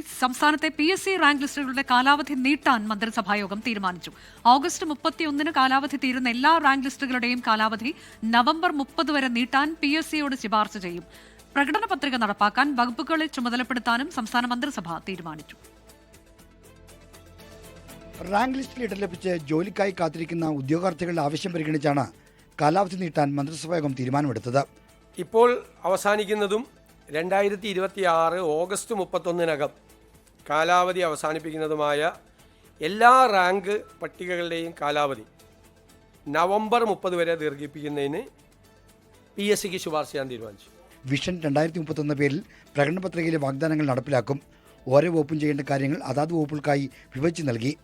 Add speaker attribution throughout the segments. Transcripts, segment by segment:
Speaker 1: സംസ്ഥാനത്തെ PSC rank ലിസ്റ്റുകളുടെ കാലാവധി നീട്ടാൻ മന്ത്രിസഭായോഗം തീരുമാനിച്ചു. ഓഗസ്റ്റ് 31 കാലാവധി തീരുന്ന എല്ലാ റാങ്ക് ലിസ്റ്റുകളുടെയും കാലാവധി നവംബർ 30 വരെ നീട്ടാൻ PSCയോട് ശുപാർശ ചെയ്യും. പ്രകടന പത്രിക നടപ്പാക്കാൻ വകുപ്പുകളെ ചുമതലപ്പെടുത്താനും സംസ്ഥാന മന്ത്രിസഭ തീരുമാനിച്ചു.
Speaker 2: റാങ്ക് ലിസ്റ്റ് ലീഡർ ലഭിച്ച് ജോലിക്കായി കാത്തിരിക്കുന്ന ഉദ്യോഗാർത്ഥികളുടെ ആവശ്യം പരിഗണിച്ചാണ് കാലാവധി നീട്ടാൻ മന്ത്രിസഭായോഗം തീരുമാനമെടുത്തത്.
Speaker 3: ഇപ്പോൾ അവസാനിക്കുന്നതും 2026 ഓഗസ്റ്റ് 31 കാലാവധി അവസാനിപ്പിക്കുന്നതുമായ എല്ലാ റാങ്ക് പട്ടികകളുടെയും കാലാവധി നവംബർ 30 വരെ ദീർഘിപ്പിക്കുന്നതിന് PSCക്ക് ശുപാർശ ചെയ്യാൻ തീരുമാനിച്ചു.
Speaker 2: വിഷൻ 2031 പേരിൽ പ്രകടന പത്രികയിലെ വാഗ്ദാനങ്ങൾ നടപ്പിലാക്കും. ഓരോ വകുപ്പും ചെയ്യേണ്ട കാര്യങ്ങൾ അതാത് വകുപ്പുകൾക്കായി വിഭജിച്ച് നൽകി.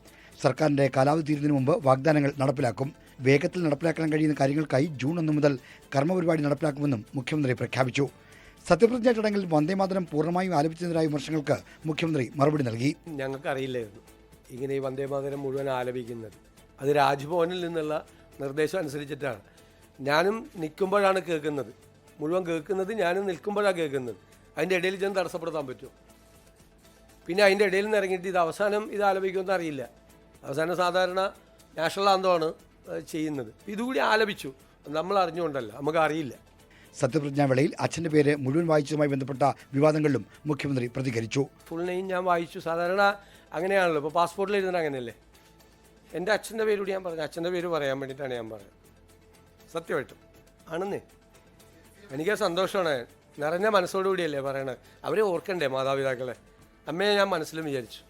Speaker 2: സർക്കാരിൻ്റെ കാലാവധി തീരുന്നതിന് മുമ്പ് വാഗ്ദാനങ്ങൾ നടപ്പിലാക്കും. വേഗത്തിൽ നടപ്പിലാക്കാൻ കഴിയുന്ന കാര്യങ്ങൾക്കായി ജൂൺ 1 മുതൽ കർമ്മപരിപാടി നടപ്പിലാക്കുമെന്നും മുഖ്യമന്ത്രി പ്രഖ്യാപിച്ചു. സത്യപ്രതിജ്ഞാ ചടങ്ങിൽ വന്ദേമാതരം പൂർണ്ണമായും ആലപിച്ചതിനെതിരായ വിമർശനങ്ങൾക്ക് മുഖ്യമന്ത്രി മറുപടി നൽകി.
Speaker 3: ഞങ്ങൾക്കറിയില്ലായിരുന്നു ഇങ്ങനെ ഈ വന്ദേമാതരം മുഴുവൻ ആലപിക്കുന്നത്. അത് രാജ്ഭവനിൽ നിന്നുള്ള നിർദ്ദേശം അനുസരിച്ചിട്ടാണ്. ഞാനും നിൽക്കുമ്പോഴാണ് കേൾക്കുന്നത്, മുഴുവൻ കേൾക്കുന്നത് ഞാനും നിൽക്കുമ്പോഴാണ് കേൾക്കുന്നത്. അതിൻ്റെ ഇടയിൽ ചെന്ന് തടസ്സപ്പെടുത്താൻ പറ്റുമോ? പിന്നെ അതിൻ്റെ ഇടയിൽ നിന്ന് ഇറങ്ങിയിട്ട് ഇത് അവസാനം ഇത് ആലപിക്കുമെന്ന് അറിയില്ല. അവസാനം സാധാരണ നാഷണൽ ആന്തമാണ് ചെയ്യുന്നത്. ഇതുകൂടി ആലപിച്ചു, നമ്മൾ അറിഞ്ഞുകൊണ്ടല്ല, നമുക്ക് അറിയില്ല.
Speaker 2: സത്യപ്രതിജ്ഞാവേളയിൽ അച്ഛൻ്റെ പേര് മുഴുവൻ വായിച്ചതുമായി ബന്ധപ്പെട്ട വിവാദങ്ങളിലും മുഖ്യമന്ത്രി പ്രതികരിച്ചു.
Speaker 3: ഫുൾ നെയിം ഞാൻ വായിച്ചു. സാധാരണ അങ്ങനെയാണല്ലോ, ഇപ്പോൾ പാസ്പോർട്ടിൽ എഴുതുന്ന അങ്ങനെയല്ലേ. എൻ്റെ അച്ഛൻ്റെ പേരുകൂടി ഞാൻ പറഞ്ഞു. അച്ഛൻ്റെ പേര് പറയാൻ വേണ്ടിയിട്ടാണ് ഞാൻ പറഞ്ഞത്. സത്യമായിട്ടും ആണെന്നേ. എനിക്ക് സന്തോഷമാണ്. നിറഞ്ഞ മനസ്സോടുകൂടിയല്ലേ പറയണത്. അവരെ ഓർക്കണ്ടേ മാതാപിതാക്കളെ. അമ്മയെ ഞാൻ മനസ്സിലും വിചാരിച്ചു.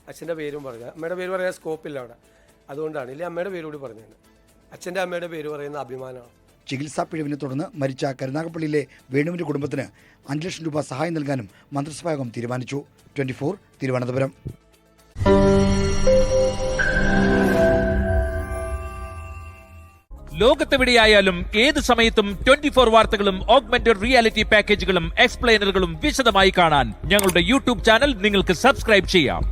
Speaker 3: അച്ഛൻ്റെ പേരും പറഞ്ഞു. അമ്മയുടെ പേര് പറയാൻ സ്കോപ്പില്ല അവിടെ, അതുകൊണ്ടാണ്. ഇല്ലേ അമ്മയുടെ പേരുകൂടി പറഞ്ഞാണ്. അച്ഛൻ്റെ അമ്മയുടെ പേര് പറയുന്ന അഭിമാനമാണ്.
Speaker 2: ചികിത്സാ പിഴവിനെ തുടർന്ന് മരിച്ച കരുനാഗപ്പള്ളിയിലെ വേണുവിൻ്റെ കുടുംബത്തിന് 5 ലക്ഷം രൂപ സഹായം നൽകാനും മന്ത്രിസഭായോഗം തീരുമാനിച്ചു. 24 തിരുവനന്തപുരം.
Speaker 4: ലോകത്തെവിടെയായാലും ഏത് സമയത്തും 24 വാർത്തകളും ഓഗ്മെന്റഡ് റിയാലിറ്റി പാക്കേജുകളും എക്സ്പ്ലെയിനറുകളും വിശദമായി കാണാൻ ഞങ്ങളുടെ YouTube ചാനൽ നിങ്ങൾക്ക് സബ്സ്ക്രൈബ് ചെയ്യാം.